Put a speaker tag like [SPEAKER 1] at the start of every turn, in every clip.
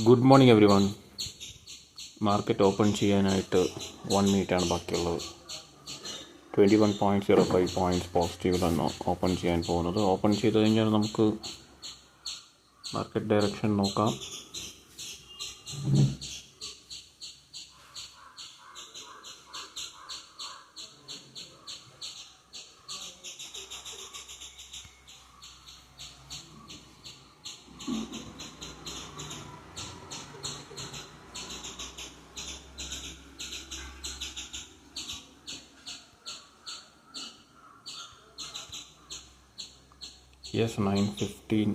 [SPEAKER 1] Good morning every one. Market open ചെയ്യാനായിട്ട് 1 മിനിറ്റാണ് ബാക്കിയുള്ളത്. 21.05 പോയിൻറ്റ്സ് പോസിറ്റീവിലാണ് ഓപ്പൺ ചെയ്യാൻ പോകുന്നത്. ഓപ്പൺ ചെയ്ത് കഴിഞ്ഞാൽ നമുക്ക് മാർക്കറ്റ് ഡയറക്ഷൻ നോക്കാം. Yes, 9:15.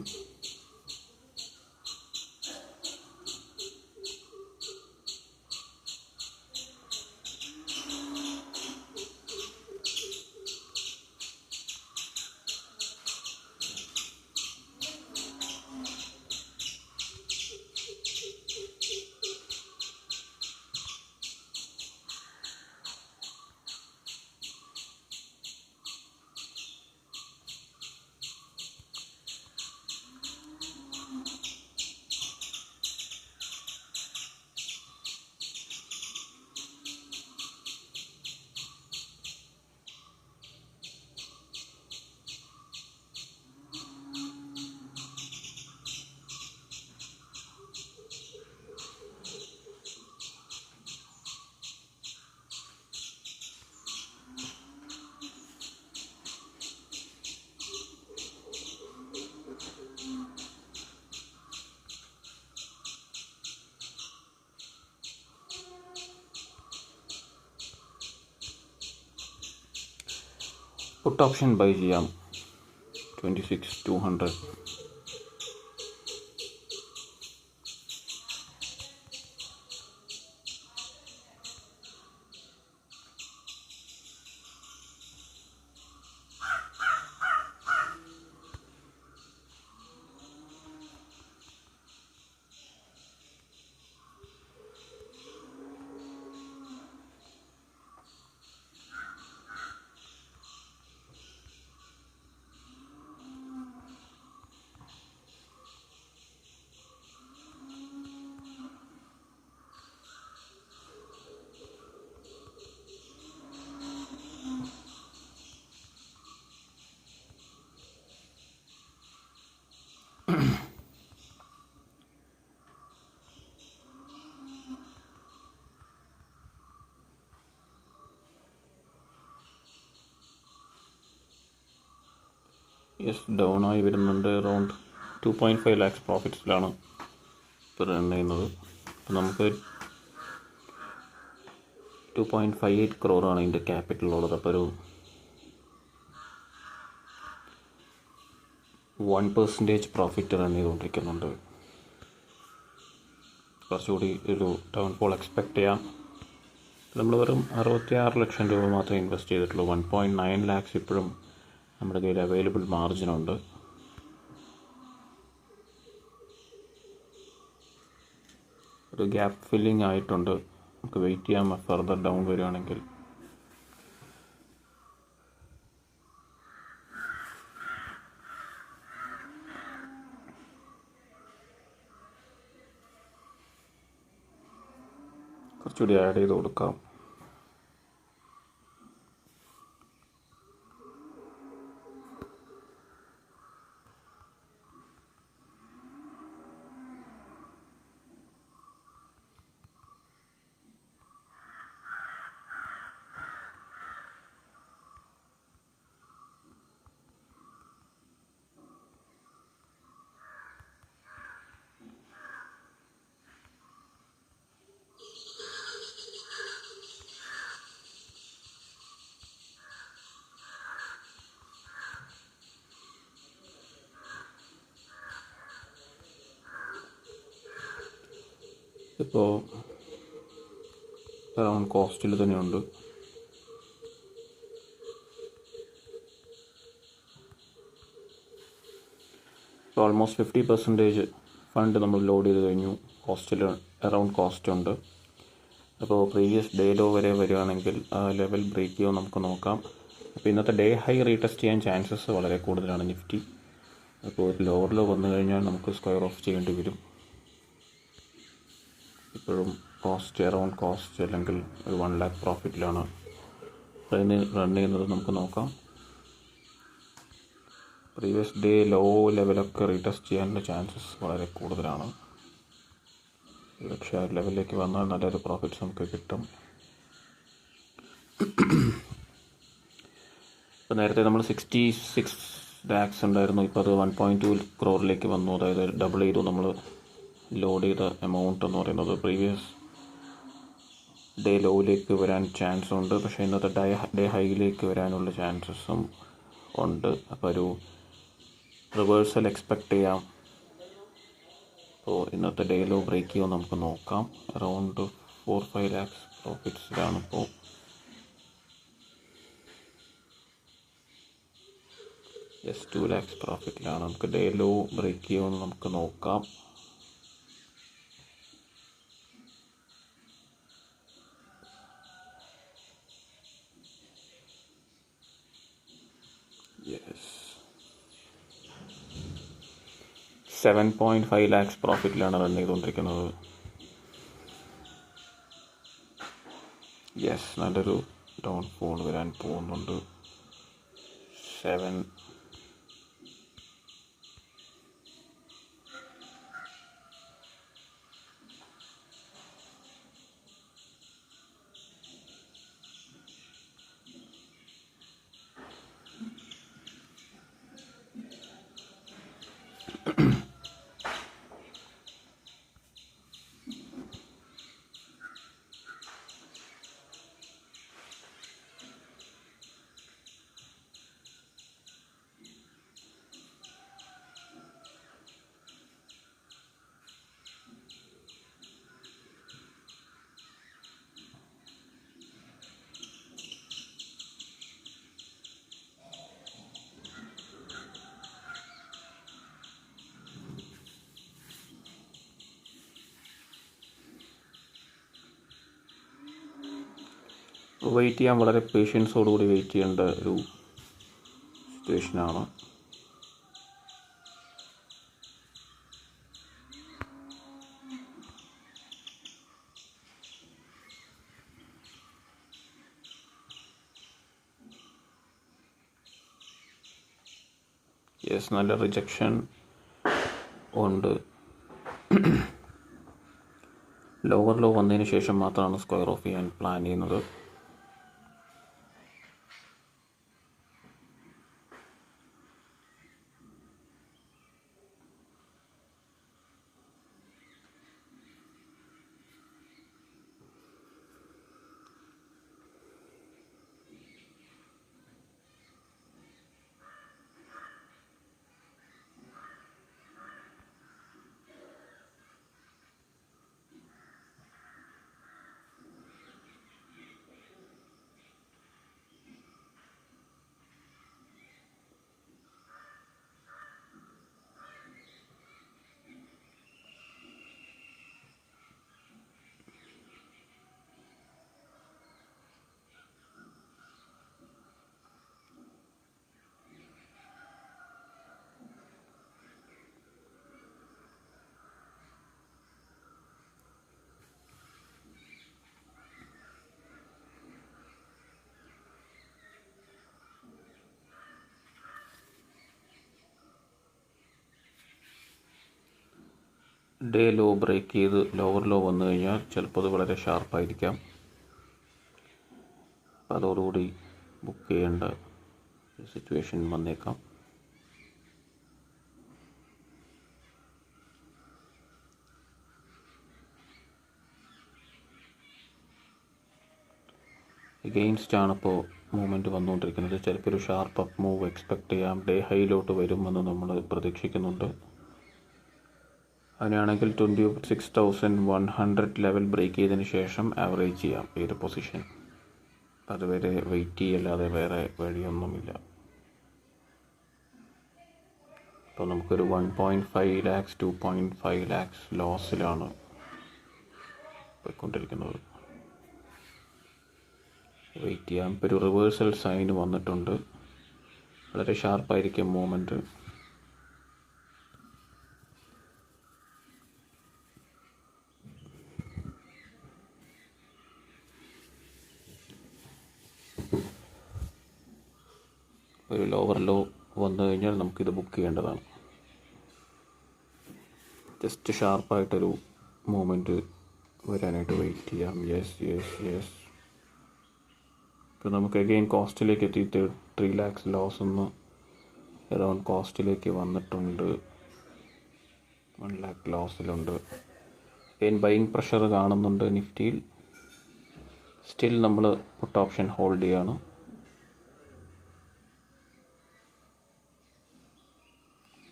[SPEAKER 1] പുട്ട് ഓപ്ഷൻ ബൈ ചെയ്യാം 26,200. ഡൗൺ ആയി വരുന്നുണ്ട്. അറൗണ്ട് 2.5 lakhs പ്രോഫിറ്റ്സിലാണ് ഇപ്പോൾ റൺ ചെയ്യുന്നത്. അപ്പോൾ നമുക്ക് 2.58 crore ഇതിൻ്റെ ക്യാപിറ്റൽ ഉള്ളത്. അപ്പോൾ ഒരു 1% പ്രോഫിറ്റ് റൺ ചെയ്തുകൊണ്ടിരിക്കുന്നുണ്ട്. കുറച്ചുകൂടി ഒരു ഡൗൺഫോൾ എക്സ്പെക്റ്റ് ചെയ്യാം. നമ്മൾ വെറും 66 ലക്ഷം രൂപ മാത്രമേ ഇൻവെസ്റ്റ് ചെയ്തിട്ടുള്ളൂ. 1.9 lakhs ഇപ്പോഴും നമ്മുടെ കയ്യിൽ അവൈലബിൾ മാർജിനുണ്ട്. ഒരു ഗ്യാപ്പ് ഫില്ലിംഗ് ആയിട്ടുണ്ട്. നമുക്ക് വെയിറ്റ് ചെയ്യാം ഫർദർ ഡൗൺ വരികയാണെങ്കിൽ. കുറച്ചുകൂടി ആഡ് ചെയ്ത് കൊടുക്കാം. ഇപ്പോൾ അറൗണ്ട് കോസ്റ്റിൽ തന്നെയുണ്ട്. ഓൾമോസ്റ്റ് 50% ഫണ്ട് നമ്മൾ ലോഡ് ചെയ്ത് കഴിഞ്ഞു. കോസ്റ്റിൽ അറൗണ്ട് കോസ്റ്റ് ഉണ്ട്. അപ്പോൾ പ്രീവിയസ് ഡേ ലോ വരെ വരികയാണെങ്കിൽ ആ ലെവൽ ബ്രേക്ക് ചെയ്യുമോ നമുക്ക് നോക്കാം. അപ്പോൾ ഇന്നത്തെ ഡേ ഹൈ റീടെസ്റ്റ് ചെയ്യാൻ ചാൻസസ് വളരെ കൂടുതലാണ് നിഫ്റ്റി. അപ്പോൾ ഒരു ലോവർ ലോ വന്നു കഴിഞ്ഞാൽ നമുക്ക് സ്ക്വയർ ഓഫ് ചെയ്യേണ്ടി വരും. ഇപ്പോഴും അറൗണ്ട് കോസ്റ്റ് അല്ലെങ്കിൽ ഒരു 1 lakh പ്രോഫിറ്റിലാണ് റൺ ചെയ്യുന്നത്. നമുക്ക് നോക്കാം. പ്രീവിയസ് ഡേ ലോ ലെവലൊക്കെ റീടെസ്റ്റ് ചെയ്യാനുള്ള ചാൻസസ് വളരെ കൂടുതലാണ്. പക്ഷേ ആ ലെവലിലേക്ക് വന്നാൽ നല്ലൊരു പ്രോഫിറ്റ്സ് നമുക്ക് കിട്ടും. ഇപ്പോൾ നേരത്തെ നമ്മൾ 66 lakhs ഉണ്ടായിരുന്നു. ഇപ്പോൾ അത് 1.2 crore വന്നു. അതായത് ഡബിൾ ചെയ്തു. നമ്മൾ ലോഡ് ചെയ്ത എമൗണ്ട് എന്ന് പറയുന്നത് പ്രീവിയസ് ഡേ ലോയിലേക്ക് വരാൻ ചാൻസ് ഉണ്ട്. പക്ഷേ ഇന്നത്തെ ഡേ ഹൈയിലേക്ക് വരാനുള്ള ചാൻസസും ഉണ്ട്. അപ്പോൾ ഒരു റിവേഴ്സൽ എക്സ്പെക്റ്റ് ചെയ്യാം. അപ്പോൾ ഇന്നത്തെ ഡേ ലോ ബ്രേക്ക് ചെയ്യുമോ നമുക്ക് നോക്കാം. അറൗണ്ട് 4-5 lakhs പ്രോഫിറ്റ്സിലാണ് ഇപ്പോൾ. Just 2 lakhs പ്രോഫിറ്റിലാണ്. നമുക്ക് ഡേ ലോ ബ്രേക്ക് ചെയ്യുമെന്ന് നമുക്ക് നോക്കാം. യെസ്, 7.5 lakhs പ്രോഫിറ്റിലാണ് റൺ ചെയ്തുകൊണ്ടിരിക്കുന്നത്. യെസ്, നല്ലൊരു ഡൗൺ ഫോൾ വരാൻ പോകുന്നുണ്ട്. 7. വെയിറ്റ് ചെയ്യാൻ വളരെ പേഷ്യൻസോടുകൂടി വെയിറ്റ് ചെയ്യേണ്ട ഒരു സിറ്റുവേഷനാണ്. യെസ്, നല്ല റിജക്ഷൻ ഉണ്ട്. ലോവർ ലോ വന്നതിന് ശേഷം മാത്രമാണ് സ്ക്വയർ ഓഫ് ചെയ്യാൻ പ്ലാൻ ചെയ്യുന്നത്. ഡേ ലോ ബ്രേക്ക് ചെയ്ത് ലോവർ ലോ വന്നു കഴിഞ്ഞാൽ ചിലപ്പോൾ അത് വളരെ ഷാർപ്പായിരിക്കാം. അപ്പോൾ അതോടുകൂടി ബുക്ക് ചെയ്യേണ്ട സിറ്റുവേഷൻ വന്നേക്കാം. എഗെയിൻസ്റ്റ് ആണിപ്പോൾ മൂവ്മെൻറ്റ് വന്നുകൊണ്ടിരിക്കുന്നത്. ചിലപ്പോൾ ഒരു ഷാർപ്പ് അപ്പ് മൂവ് എക്സ്പെക്റ്റ് ചെയ്യാം. ഡേ ഹൈയിലോട്ട് വരുമെന്ന് നമ്മൾ പ്രതീക്ഷിക്കുന്നുണ്ട്. അങ്ങനെയാണെങ്കിൽ 26,100 ലെവൽ ബ്രേക്ക് ചെയ്തതിന് ശേഷം ആവറേജ് ചെയ്യാം ഏത് പൊസിഷൻ. അതുവരെ വെയിറ്റ് ചെയ്യല്ലാതെ വേറെ വഴിയൊന്നുമില്ല. അപ്പോൾ നമുക്കൊരു 1.5 lakhs 2.5 lakhs ലോസിലാണ് പോയിക്കൊണ്ടിരിക്കുന്നത്. വെയിറ്റ് ചെയ്യാം. ഇപ്പോൾ ഒരു റിവേഴ്സൽ സൈൻ വന്നിട്ടുണ്ട്. വളരെ ഷാർപ്പായിരിക്കും മൂവ്മെൻറ്റ്. ഒരു ലോവർ ലോ വന്നു കഴിഞ്ഞാൽ നമുക്കിത് ബുക്ക് ചെയ്യേണ്ടതാണ്. ജസ്റ്റ് ഷാർപ്പായിട്ടൊരു മൂവ്മെൻറ്റ് വരാനായിട്ട് വെയിറ്റ് ചെയ്യാം. യെസ്. ഇപ്പോൾ നമുക്ക് അഗെയിൻ കോസ്റ്റിലേക്ക് എത്തിയിട്ട് 3 lakhs ലോസ് ഒന്ന് അറൗണ്ട് കോസ്റ്റിലേക്ക് വന്നിട്ടുണ്ട്. 1 lakh ലോസിലുണ്ട്. അഗെയിൻ ബൈയിങ് പ്രഷർ കാണുന്നുണ്ട് നിഫ്റ്റിയിൽ. സ്റ്റിൽ നമ്മൾ പുട്ട് ഓപ്ഷൻ ഹോൾഡ് ചെയ്യാണ്.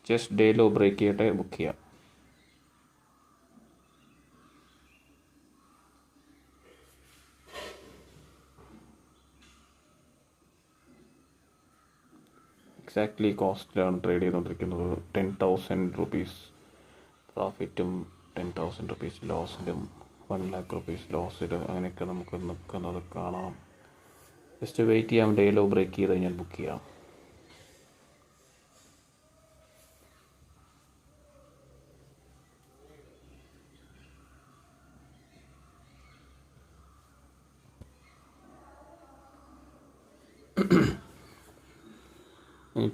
[SPEAKER 1] ജസ്റ്റ് ഡേ ലോ ബ്രേക്ക് ചെയ്യട്ടെ, ബുക്ക് ചെയ്യാം. എക്സാക്ട്ലി കോസ്റ്റിലാണ് ട്രേഡ് ചെയ്തുകൊണ്ടിരിക്കുന്നത്. 10,000 rupees പ്രോഫിറ്റും 10,000 rupees ലോസിലും 1 lakh rupees ലോസിൽ അങ്ങനെയൊക്കെ നമുക്ക് നിൽക്കുന്നത് കാണാം. ജസ്റ്റ് വെയിറ്റ് ചെയ്യാം. ഡേ ലോ ബ്രേക്ക് ചെയ്ത് കഴിഞ്ഞാൽ ബുക്ക് ചെയ്യാം.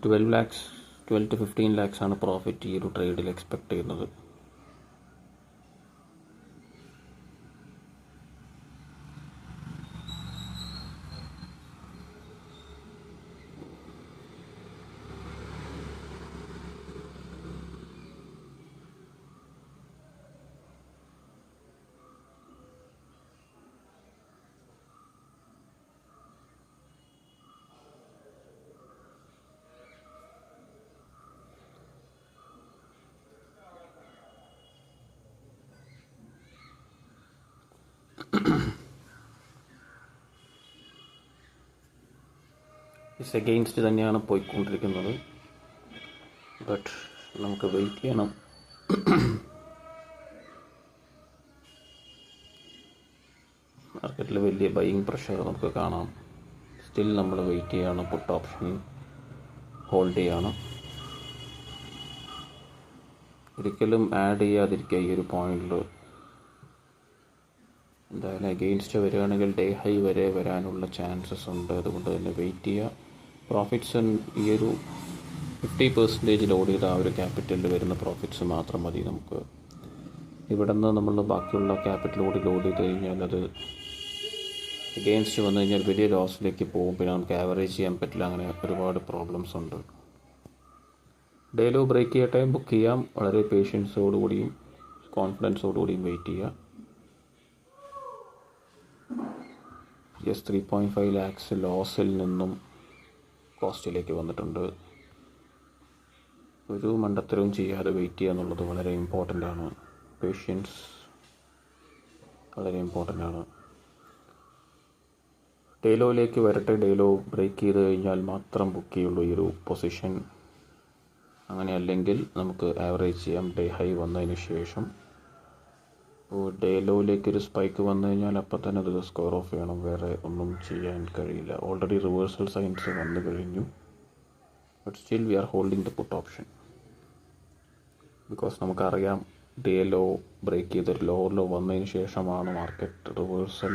[SPEAKER 1] $12 to 15 lakhs ആണ് പ്രോഫിറ്റ് ഈ ഒരു ട്രേഡിൽ എക്സ്പെക്റ്റ് ചെയ്യുന്നത്. അഗെയിൻസ്റ്റ് തന്നെയാണ് പോയിക്കൊണ്ടിരിക്കുന്നത്. ബട്ട് നമുക്ക് വെയിറ്റ് ചെയ്യണം. മാർക്കറ്റിൽ വലിയ ബൈയിങ് പ്രഷർ നമുക്ക് കാണാം. സ്റ്റിൽ നമ്മൾ വെയിറ്റ് ചെയ്യാണ്. പുട്ട് ഓപ്ഷൻ ഹോൾഡ് ചെയ്യാണ്. ഒരിക്കലും ആഡ് ചെയ്യാതിരിക്കുക ഈ ഒരു പോയിന്റിൽ. എന്തായാലും അഗെയിൻസ്റ്റ് വരികയാണെങ്കിൽ ഡേ ഹൈ വരെ വരാനുള്ള ചാൻസസ് ഉണ്ട്. അതുകൊണ്ട് തന്നെ വെയിറ്റ് ചെയ്യുക. പ്രോഫിറ്റ്സ് ഈ ഒരു 50% ലോഡ് ചെയ്ത ആ ഒരു ക്യാപിറ്റലിൽ വരുന്ന പ്രോഫിറ്റ്സ് മാത്രം മതി നമുക്ക്. ഇവിടെ നിന്ന് നമ്മൾ ബാക്കിയുള്ള ക്യാപിറ്റൽ ലോഡ് ചെയ്ത് കഴിഞ്ഞാൽ അത് അഗെയിൻസ്റ്റ് വന്നു കഴിഞ്ഞാൽ വലിയ ലോസിലേക്ക് പോകും. പിന്നെ നമുക്ക് ആവറേജ് ചെയ്യാൻ പറ്റില്ല. അങ്ങനെ ഒരുപാട് പ്രോബ്ലംസ് ഉണ്ട്. ഡേ ലോ ബ്രേക്ക് ചെയ്യട്ടെ, ബുക്ക് ചെയ്യാം. വളരെ പേഷ്യൻസോടുകൂടിയും കോൺഫിഡൻസോടുകൂടിയും വെയിറ്റ് ചെയ്യുക. 3.5 lakhs ലോസിൽ നിന്നും കോസ്റ്റിലേക്ക് വന്നിട്ടുണ്ട്. ഒരു മണ്ടത്തരവും ചെയ്യാതെ വെയിറ്റ് ചെയ്യുക എന്നുള്ളത് വളരെ ഇമ്പോർട്ടൻ്റ് ആണ്. പേഷ്യൻസ് വളരെ ഇമ്പോർട്ടൻ്റ് ആണ്. ഡേ ലോയിലേക്ക് വരട്ടെ. ഡേ ലോ ബ്രേക്ക് ചെയ്ത് കഴിഞ്ഞാൽ മാത്രം ബുക്ക് ചെയ്യുള്ളൂ ഈ ഒരു പൊസിഷൻ. അങ്ങനെ അല്ലെങ്കിൽ നമുക്ക് ആവറേജ് ചെയ്യാം ഡേ ഹൈ വന്നതിന് ശേഷം. അപ്പോൾ ഡേ ലോയിലേക്കൊരു സ്പൈക്ക് വന്നു കഴിഞ്ഞാൽ അപ്പം തന്നെ അത് സ്ക്വയർ ഓഫ് ചെയ്യണം. വേറെ ഒന്നും ചെയ്യാൻ കഴിയില്ല. ഓൾറെഡി റിവേഴ്സൽ സൈൻസ് വന്നു കഴിഞ്ഞു. But still we R holding the puttu option. Because നമുക്കറിയാം ഡേ ലോ ബ്രേക്ക് ചെയ്തൊരു ലോവർ ലോ വന്നതിന് ശേഷമാണ് മാർക്കറ്റ് റിവേഴ്സൽ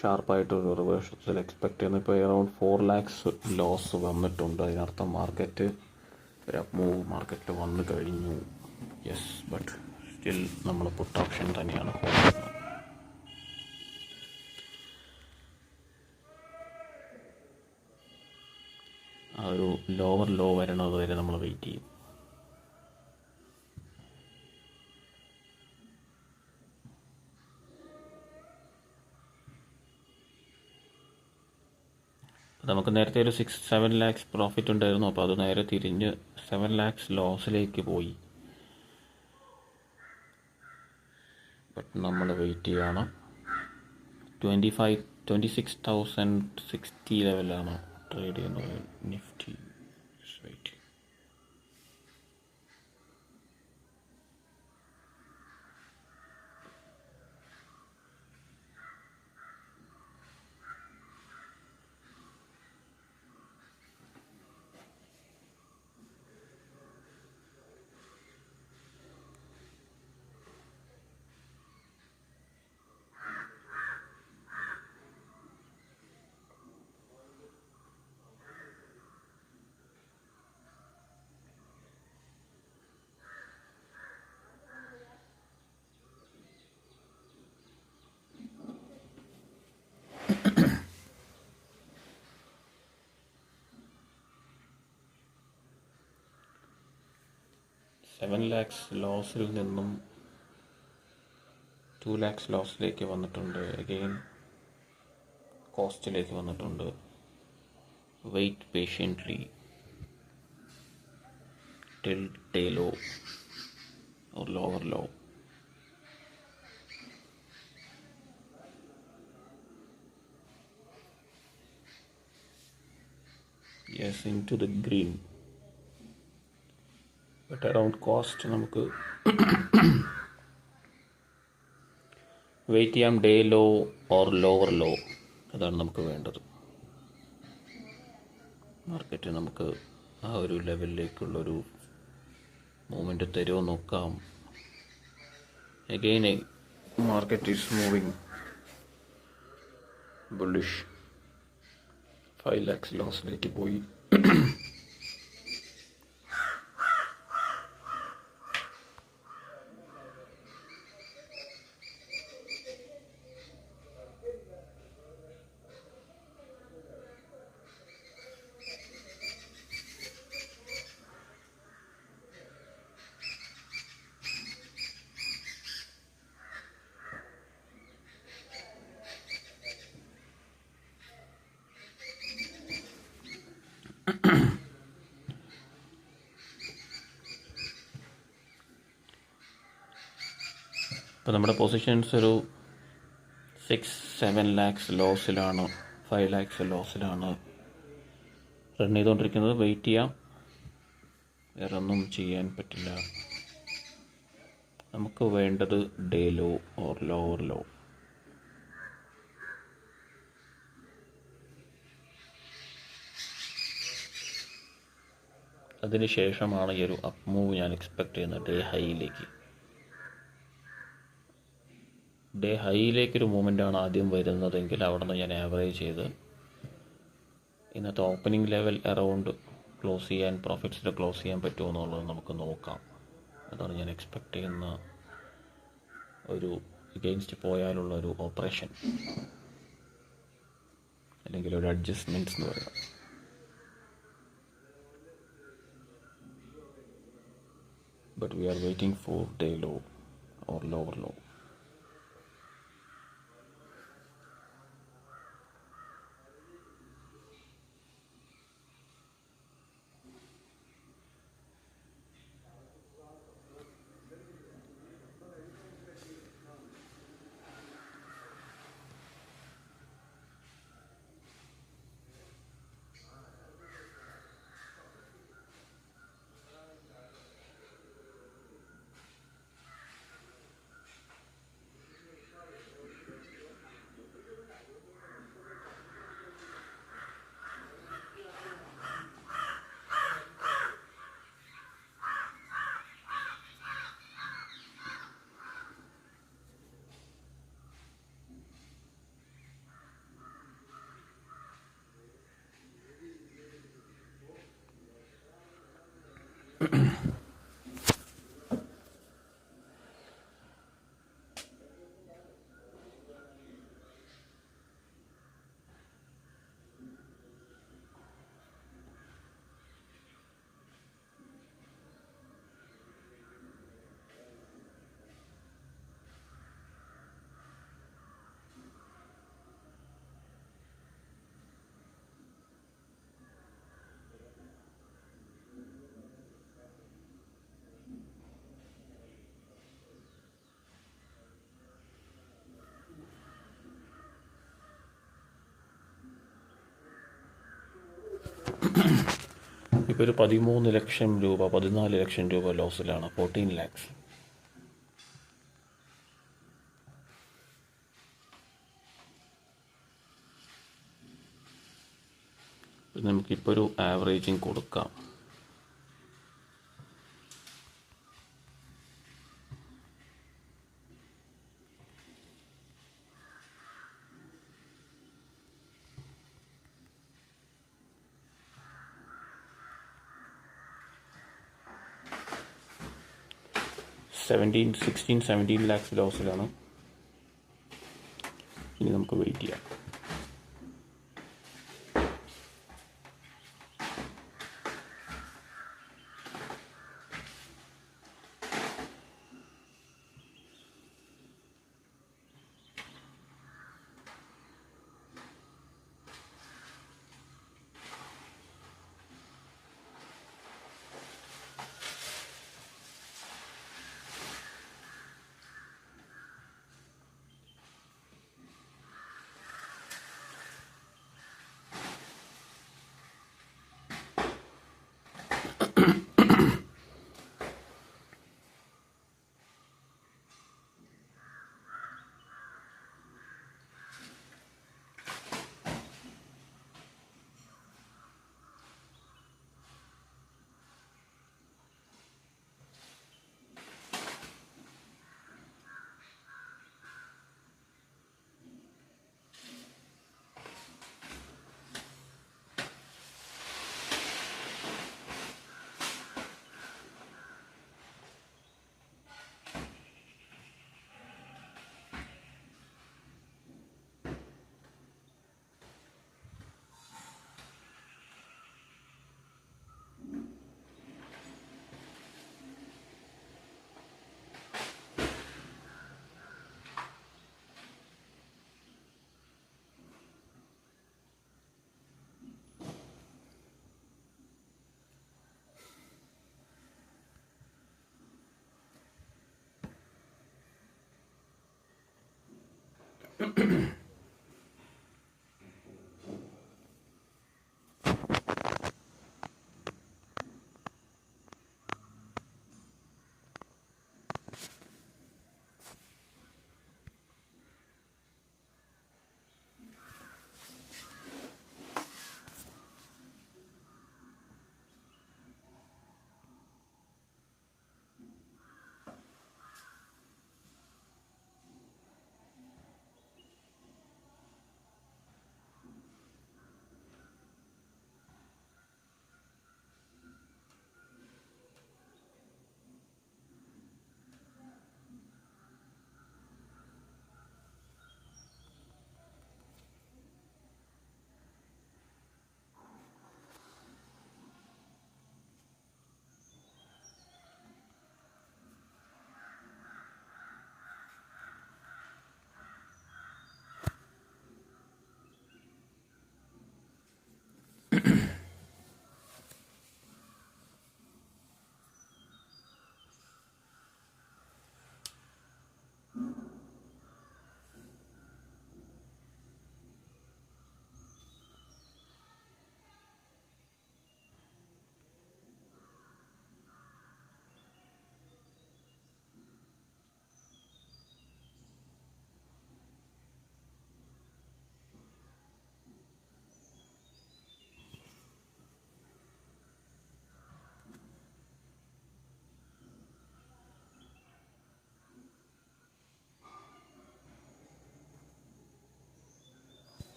[SPEAKER 1] ഷാർപ്പായിട്ടൊരു റിവേഴ്സൽ എക്സ്പെക്റ്റ് ചെയ്യുന്നത്. ഇപ്പോൾ അറൗണ്ട് 4 lakhs ലോസ് വന്നിട്ടുണ്ട്. അതിനർത്ഥം മാർക്കറ്റ് ഒരു അപ്പ് മൂവ് മാർക്കറ്റിൽ വന്നു കഴിഞ്ഞു. യെസ്, ബട്ട് സ്റ്റിൽ നമ്മൾ പുട്ട് ഓപ്ഷൻ തന്നെയാണ് ഹോൾഡ് ചെയ്യുന്നത്. ആ ഒരു ലോവർ ലോ വരണത് വരെ നമ്മൾ വെയിറ്റ് ചെയ്യും. നമുക്ക് നേരത്തെ ഒരു 6-7 lakhs പ്രോഫിറ്റ് ഉണ്ടായിരുന്നു. അപ്പോൾ അത് നേരെ തിരിഞ്ഞ് 7 lakhs ലോസിലേക്ക് പോയി. ബട്ട് നമ്മൾ വെയിറ്റ് ചെയ്യാണ്. 26,060 ലെവലാണ് ട്രേഡ് ചെയ്യുന്നത് നിഫ്റ്റി. വെയിറ്റ്. 7 lakhs ലോസിൽ നിന്നും 2 lakhs ലോസിലേക്ക് വന്നിട്ടുണ്ട്. അഗെയിൻ കോസ്റ്റിലേക്ക് വന്നിട്ടുണ്ട്. Wait patiently till day low or lower low. Yes, into the green. But around cost നമുക്ക് വെയിറ്റ് ചെയ്യാം. Day low or lower low, അതാണ് നമുക്ക് വേണ്ടത്. മാർക്കറ്റ് നമുക്ക് ആ ഒരു ലെവലിലേക്കുള്ളൊരു മൂവ്മെൻറ്റ് തരുമോ നോക്കാം. Again market is moving bullish. 5 lakhs ലോസിലേക്ക് പോയി. ഇപ്പോൾ നമ്മുടെ പൊസിഷൻസ് ഒരു 6-7 lakhs ലോസിലാണ്, 5 lakhs ലോസിലാണ് റൺ ചെയ്തുകൊണ്ടിരിക്കുന്നത്. വെയിറ്റ് ചെയ്യാം, വേറെ ഒന്നും ചെയ്യാൻ പറ്റില്ല. നമുക്ക് വേണ്ടത് day low or lower low. അതിന് ശേഷമാണ് ഈ ഒരു അപ്പ് മൂവ് ഞാൻ എക്സ്പെക്റ്റ് ചെയ്യുന്നത്. ഡേ ഹൈയിലേക്ക് ഒരു മൂവ്മെൻറ്റാണ് ആദ്യം വരുന്നതെങ്കിൽ അവിടെ നിന്ന് ഞാൻ ആവറേജ് ചെയ്ത് ഇന്നത്തെ ഓപ്പണിംഗ് ലെവൽ അറൗണ്ട് ക്ലോസ് ചെയ്യാൻ, പ്രോഫിറ്റ്സിൽ ക്ലോസ് ചെയ്യാൻ പറ്റുമോ എന്നുള്ളത് നമുക്ക് നോക്കാം. അതാണ് ഞാൻ എക്സ്പെക്റ്റ് ചെയ്യുന്ന ഒരു എഗെയിൻസ്റ്റ് പോയാലുള്ള ഒരു ഓപ്പറേഷൻ, അല്ലെങ്കിൽ ഒരു അഡ്ജസ്റ്റ്മെൻറ്റ്സ് എന്ന് പറയാം. But we are waiting for day low or lower low. ഇപ്പോൾ ഒരു 13 ലക്ഷം രൂപ 14 ലക്ഷം രൂപ ലോസിലാണ്. 14 lakhs. നമുക്കിപ്പോൾ ഒരു ആവറേജിങ് കൊടുക്കാം. $17 lakhs ലോസിലാണ്. ഇനി നമുക്ക് വെയിറ്റ് ചെയ്യാം.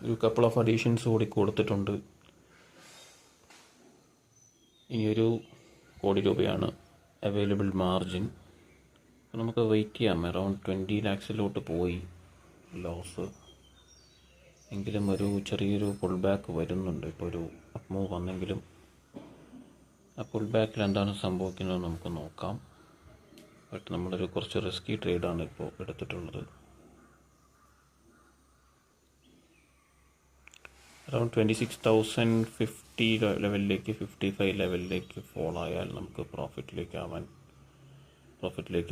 [SPEAKER 1] ഒരു കപ്പിൾ ഓഫ് അഡീഷൻസ് കൂടി കൊടുത്തിട്ടുണ്ട്. ഇനിയൊരു 1 കോടി രൂപയാണ് അവൈലബിൾ മാർജിൻ. നമുക്ക് വെയിറ്റ് ചെയ്യാം. അറൗണ്ട് 20 lakhs പോയി ലോസ്. എങ്കിലും ഒരു ചെറിയൊരു പുൾ ബാക്ക് വരുന്നുണ്ട്. ഇപ്പോൾ ഒരു അപ്പ് മൂവ് വന്നെങ്കിലും ആ പുൾ ബാക്കിൽ എന്താണ് സംഭവിക്കുന്നത് നമുക്ക് നോക്കാം. ബട്ട് നമ്മളൊരു കുറച്ച് റിസ്കി ട്രേഡാണ് ഇപ്പോൾ എടുത്തിട്ടുള്ളത്. അറൗണ്ട് 26,050 ലെവലിലേക്ക് 55 ലെവലിലേക്ക് ഫോൾ ആയാൽ നമുക്ക് പ്രോഫിറ്റിലേക്ക്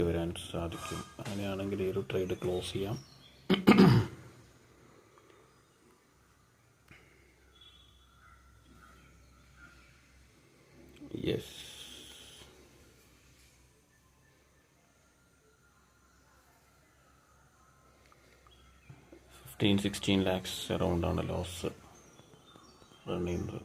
[SPEAKER 1] വരാൻ സാധിക്കും. അങ്ങനെയാണെങ്കിൽ ഈ ഒരു ട്രേഡ് ക്ലോസ് ചെയ്യാം. യെസ്, 15-16 lakhs അറൗണ്ടാണ് ലോസ് റൺ ചെയ്യുന്നത്.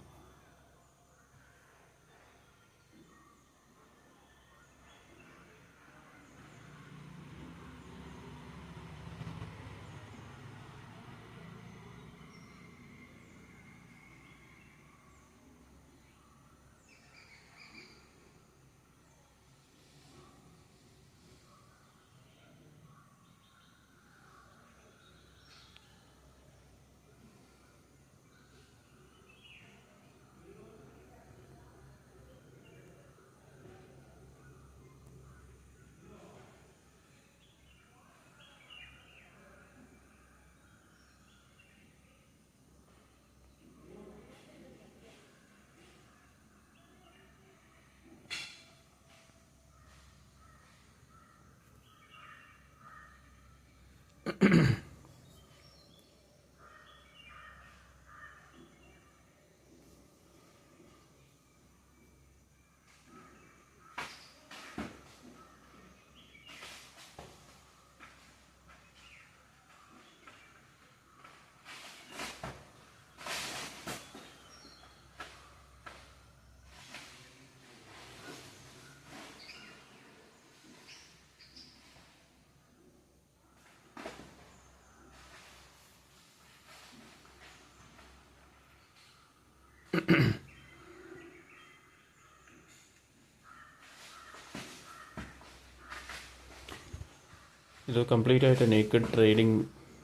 [SPEAKER 1] ഇത് കംപ്ലീറ്റ് ആയിട്ട് നേക്കഡ് ട്രേഡിംഗ്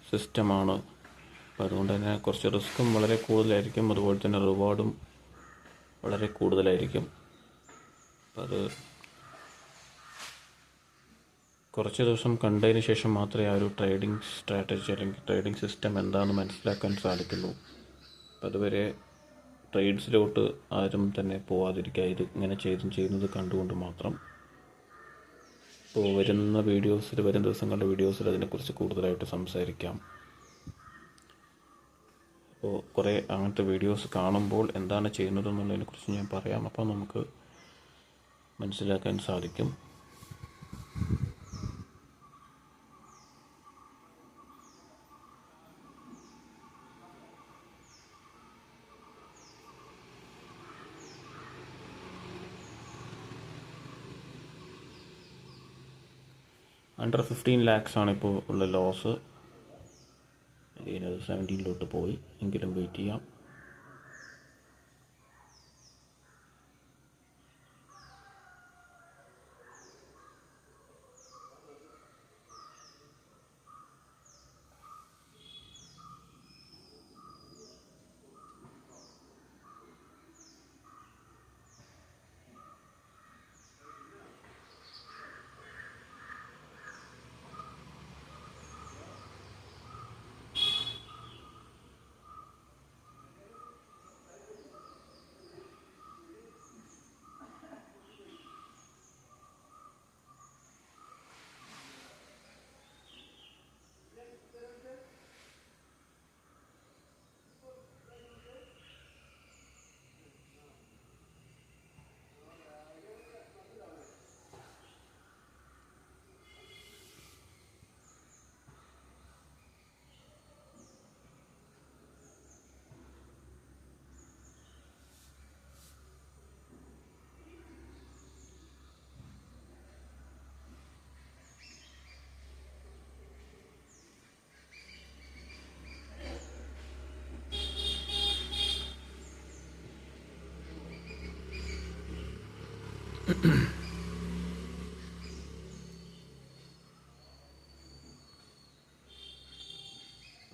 [SPEAKER 1] സിസ്റ്റമാണ്. അപ്പോൾ അതുകൊണ്ട് തന്നെ കുറച്ച് റിസ്ക്കും വളരെ കൂടുതലായിരിക്കും. അതുപോലെ തന്നെ റിവാർഡും വളരെ കൂടുതലായിരിക്കും. അപ്പോൾ അത് കുറച്ച് ദിവസം കണ്ടതിന് ശേഷം മാത്രമേ ആ ഒരു ട്രേഡിംഗ് സ്ട്രാറ്റജി അല്ലെങ്കിൽ ട്രേഡിംഗ് സിസ്റ്റം എന്താണെന്ന് മനസ്സിലാക്കാൻ സാധിക്കുള്ളൂ. അപ്പോൾ അതുവരെ ട്രേഡ്സിലോട്ട് ആരും തന്നെ പോവാതിരിക്കുക. ഇത് ഇങ്ങനെ ചെയ്യുന്നത് കണ്ടുകൊണ്ട് മാത്രം. അപ്പോൾ വരുന്ന വീഡിയോസിൽ, വരും ദിവസങ്ങളുടെ വീഡിയോസിൽ അതിനെക്കുറിച്ച് കൂടുതലായിട്ട് സംസാരിക്കാം. അപ്പോൾ കുറേ അങ്ങനത്തെ വീഡിയോസ് കാണുമ്പോൾ എന്താണ് ചെയ്യുന്നതെന്നുള്ളതിനെക്കുറിച്ച് ഞാൻ പറയാം. അപ്പോൾ നമുക്ക് മനസ്സിലാക്കാൻ സാധിക്കും. അണ്ടർ 15 lakhs ആണ് ഇപ്പോൾ ഉള്ള ലോസ്. ഇതിനത് 17 പോയി, എങ്കിലും വെയിറ്റ് ചെയ്യാം.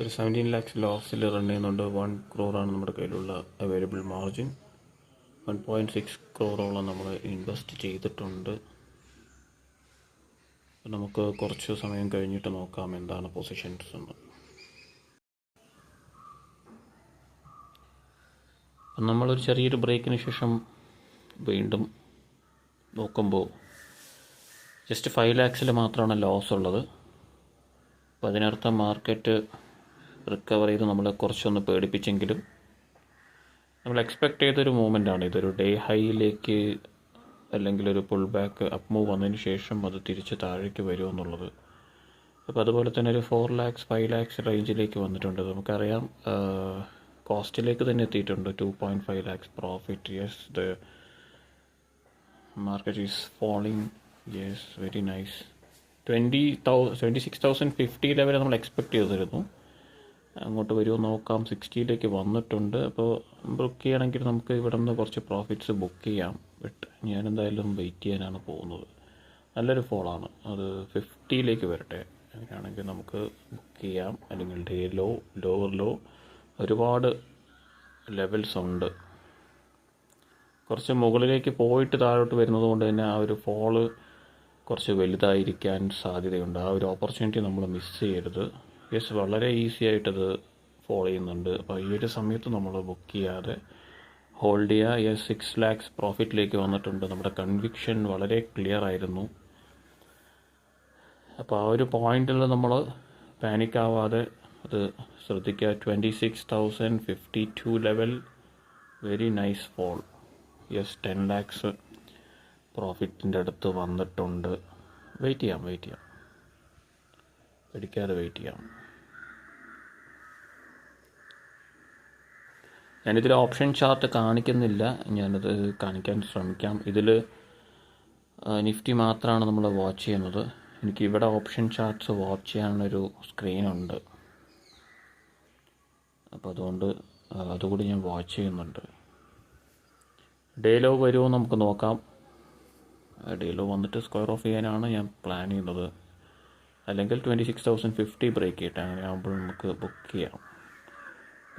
[SPEAKER 1] ഒരു 17 lakhs ലോസിൽ റൺ ചെയ്യുന്നുണ്ട്. 1 crore നമ്മുടെ കയ്യിലുള്ള അവൈലബിൾ മാർജിൻ. 1.6 crore നമ്മൾ ഇൻവെസ്റ്റ് ചെയ്തിട്ടുണ്ട്. നമുക്ക് കുറച്ച് സമയം കഴിഞ്ഞിട്ട് നോക്കാം എന്താണ് പൊസിഷൻസ് എന്ന്. നമ്മളൊരു ചെറിയൊരു ബ്രേക്കിന് ശേഷം വീണ്ടും നോക്കുമ്പോൾ ജസ്റ്റ് 5 lakhs മാത്രമാണ് ലോസ് ഉള്ളത്. അപ്പോൾ അതിനർത്ഥം മാർക്കറ്റ് റിക്കവർ ചെയ്ത് നമ്മളെ കുറച്ചൊന്ന് പേടിപ്പിച്ചെങ്കിലും നമ്മൾ എക്സ്പെക്റ്റ് ചെയ്തൊരു മൂവ്മെൻ്റാണ്. ഇതൊരു ഡേ ഹൈയിലേക്ക് അല്ലെങ്കിൽ ഒരു പുൾ ബാക്ക് അപ്പ് മൂവ് വന്നതിന് ശേഷം അത് തിരിച്ച് താഴേക്ക് വരുമെന്നുള്ളത്. അപ്പോൾ അതുപോലെ തന്നെ ഒരു 4 lakhs 5 lakhs റേഞ്ചിലേക്ക് വന്നിട്ടുണ്ട്. നമുക്കറിയാം കോസ്റ്റിലേക്ക് തന്നെ എത്തിയിട്ടുണ്ട്. 2.5 lakhs profit. Yes, the market is falling. Yes, very nice. 26,050 level നമ്മൾ എക്സ്പെക്റ്റ് ചെയ്തിരുന്നു. അങ്ങോട്ട് വരുമോ നോക്കാം. 60 വന്നിട്ടുണ്ട്. അപ്പോൾ ബുക്ക് ചെയ്യണമെങ്കിൽ നമുക്ക് ഇവിടെ നിന്ന് കുറച്ച് പ്രോഫിറ്റ്സ് ബുക്ക് ചെയ്യാം. ബട്ട് ഞാനെന്തായാലും വെയിറ്റ് ചെയ്യാനാണ് പോകുന്നത്. നല്ലൊരു ഫോളാണ്. അത് 50 വരട്ടെ. അങ്ങനെയാണെങ്കിൽ നമുക്ക് ബുക്ക് ചെയ്യാം. അല്ലെങ്കിൽ ഡേ ലോ, ലോവർ ലോ, ഒരുപാട് ലെവൽസ് ഉണ്ട്. കുറച്ച് മുകളിലേക്ക് പോയിട്ട് താഴോട്ട് വരുന്നത് കൊണ്ട് തന്നെ ആ ഒരു ഫോള് കുറച്ച് വലുതായിരിക്കാൻ സാധ്യതയുണ്ട്. ആ ഒരു ഓപ്പർച്യൂണിറ്റി നമ്മൾ മിസ് ചെയ്യരുത്. യെസ്, വളരെ ഈസി ആയിട്ടത് ഫോളോ ചെയ്യുന്നുണ്ട്. അപ്പോൾ ഈ ഒരു സമയത്ത് നമ്മൾ ബുക്ക് ചെയ്യാതെ ഹോൾഡ് ചെയ്യുക. യെസ്, 6 lakhs പ്രോഫിറ്റിലേക്ക് വന്നിട്ടുണ്ട്. നമ്മുടെ കൺവിക്ഷൻ വളരെ ക്ലിയർ ആയിരുന്നു. അപ്പോൾ ആ ഒരു പോയിന്റിൽ നമ്മൾ പാനിക് ആവാതെ അത് ശ്രദ്ധിക്കുക. 26,052 level, very nice fall. Yes, 10 lakhs പ്രോഫിറ്റിൻ്റെ അടുത്ത് വന്നിട്ടുണ്ട്. വെയിറ്റ് ചെയ്യാം, പേടിക്കാതെ വെയിറ്റ് ചെയ്യാം. ഞാനിതിൽ ഓപ്ഷൻ ചാർട്ട് കാണിക്കുന്നില്ല. ഞാനത് കാണിക്കാൻ ശ്രമിക്കാം. ഇതിൽ നിഫ്റ്റി മാത്രമാണ് നമ്മൾ വാച്ച് ചെയ്യുന്നത്. എനിക്ക് ഇവിടെ ഓപ്ഷൻ ചാർട്ട്സ് വാച്ച് ചെയ്യാനൊരു സ്ക്രീനുണ്ട്. അപ്പോൾ അതുകൊണ്ട് അതുകൂടി ഞാൻ വാച്ച് ചെയ്യുന്നുണ്ട്. ഡേ ലോ വരുമോ നമുക്ക് നോക്കാം. ഡേ ലോ വന്നിട്ട് സ്ക്വയർ ഓഫ് ചെയ്യാനാണ് ഞാൻ പ്ലാൻ ചെയ്യുന്നത്. അല്ലെങ്കിൽ 26,050 ബ്രേക്ക് ചെയ്യട്ടെ. അങ്ങനെ ആകുമ്പോൾ നമുക്ക് ബുക്ക് ചെയ്യാം.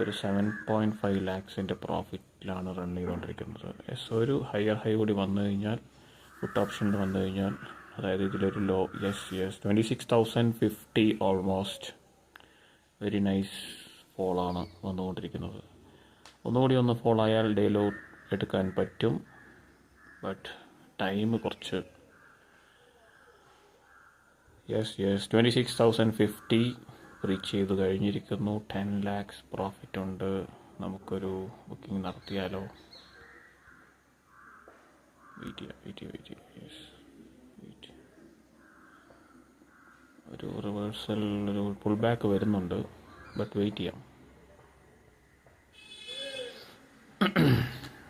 [SPEAKER 1] ഒരു 7.5 lakhs പ്രോഫിറ്റിലാണ് റൺ ചെയ്തുകൊണ്ടിരിക്കുന്നത്. യെസ്, ഒരു ഹയർ ഹൈ കൂടി വന്നു കഴിഞ്ഞാൽ, പുട്ട് ഓപ്ഷനിൽ വന്നു കഴിഞ്ഞാൽ, അതായത് ഇതിലൊരു low, yes 26,050 almost. Very nice ഫോളാണ് വന്നുകൊണ്ടിരിക്കുന്നത്. ഒന്നുകൂടി ഒന്ന് ഫോൾ ആയാൽ ഡേ ലോ എടുക്കാൻ പറ്റും. ബട്ട് ടൈം കുറച്ച് യെസ് 26,050 റീച്ച് ചെയ്ത് കഴിഞ്ഞിരിക്കുന്നു. 10 lakhs പ്രോഫിറ്റ് ഉണ്ട്. നമുക്കൊരു ബുക്കിംഗ് നടത്തിയാലോ? വെയിറ്റ്. ഒരു റിവേഴ്സൽ, ഒരു പുൾ ബാക്ക് വരുന്നുണ്ട്, ബട്ട് വെയിറ്റ് ചെയ്യാം.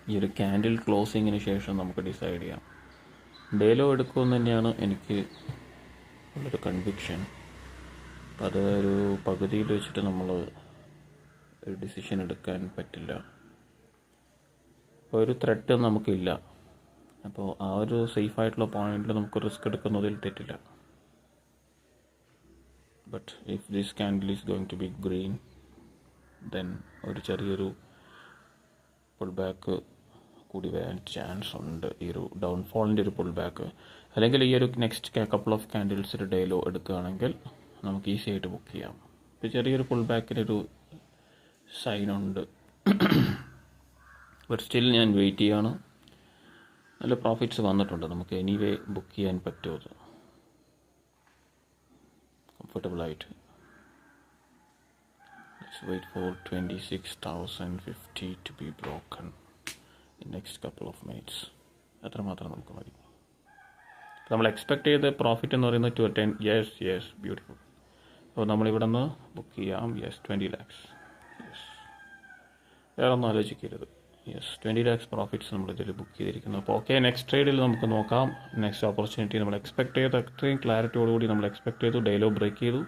[SPEAKER 1] ഈ ഒരു ക്യാൻഡിൽ ക്ലോസിങ്ങിന് ശേഷം നമുക്ക് ഡിസൈഡ് ചെയ്യാം. ഡേലോ എടുക്കുമെന്ന് തന്നെയാണ് എനിക്ക് ഉള്ളൊരു കൺവിക്ഷൻ. അപ്പം അത് ഒരു പകുതിയിൽ വെച്ചിട്ട് നമ്മൾ ഒരു ഡിസിഷൻ എടുക്കാൻ പറ്റില്ല. അപ്പോൾ ഒരു ത്രെട്ട് നമുക്കില്ല. അപ്പോൾ ആ ഒരു സേഫായിട്ടുള്ള പോയിന്റിൽ നമുക്ക് റിസ്ക് എടുക്കുന്നതിൽ തെറ്റില്ല. But if this candle is going to be green, then ഒരു ചെറിയൊരു പുൾ ബാക്ക് കൂടി വരാൻ ചാൻസ് ഉണ്ട്. ഈ ഒരു ഡൗൺഫോളിൻ്റെ ഒരു പുൾ ബാക്ക്, അല്ലെങ്കിൽ ഈ ഒരു നെക്സ്റ്റ് കപ്പിൾ ഓഫ് ക്യാൻഡിൽസ് ഒരു ഡേലോ എടുക്കുകയാണെങ്കിൽ നമുക്ക് ഈസി ആയിട്ട് ബുക്ക് ചെയ്യാം. ഇപ്പോൾ ചെറിയൊരു പുൾ ബാക്കിനൊരു സൈനുണ്ട്. ബട്ട് സ്റ്റിൽ ഞാൻ വെയിറ്റ് ചെയ്യാണ്. നല്ല പ്രോഫിറ്റ്സ് വന്നിട്ടുണ്ട്. നമുക്ക് എനിവേ ബുക്ക് ചെയ്യാൻ പറ്റുമോ കംഫർട്ടബിളായിട്ട്. Let's wait for 26,050 to be broken in next couple of minutes. അത്രമാത്രം നമുക്ക് മതി. നമ്മൾ എക്സ്പെക്ട് ചെയ്ത പ്രോഫിറ്റ് എന്ന് പറയുന്നത് 10. Yes beautiful. അപ്പോൾ നമ്മളിവിടെ നിന്ന് ബുക്ക് ചെയ്യാം. 20 lakhs. വേറെ ഒന്നും ആലോചിക്കരുത്. 20 lakhs പ്രോഫിറ്റ്സ് നമ്മളിതിൽ ബുക്ക് ചെയ്തിരിക്കുന്നു. അപ്പോൾ ഓക്കെ, നെക്സ്റ്റ് ട്രേഡിൽ നമുക്ക് നോക്കാം. നെക്സ്റ്റ് ഓപ്പർച്യൂണിറ്റി നമ്മൾ എക്സ്പെക്ട് ചെയ്ത അത്രയും ക്ലാരിറ്റിയോടുകൂടി നമ്മൾ എക്സ്പെക്ട് ചെയ്തു. ഡേലോ ബ്രേക്ക് ചെയ്തു.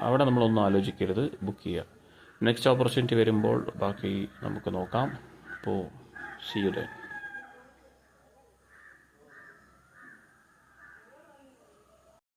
[SPEAKER 1] അവിടെ നമ്മളൊന്നും ആലോചിക്കരുത്, ബുക്ക് ചെയ്യുക. നെക്സ്റ്റ് ഓപ്പർച്യൂണിറ്റി വരുമ്പോൾ ബാക്കി നമുക്ക് നോക്കാം. അപ്പോൾ സീ യു ദെൻ.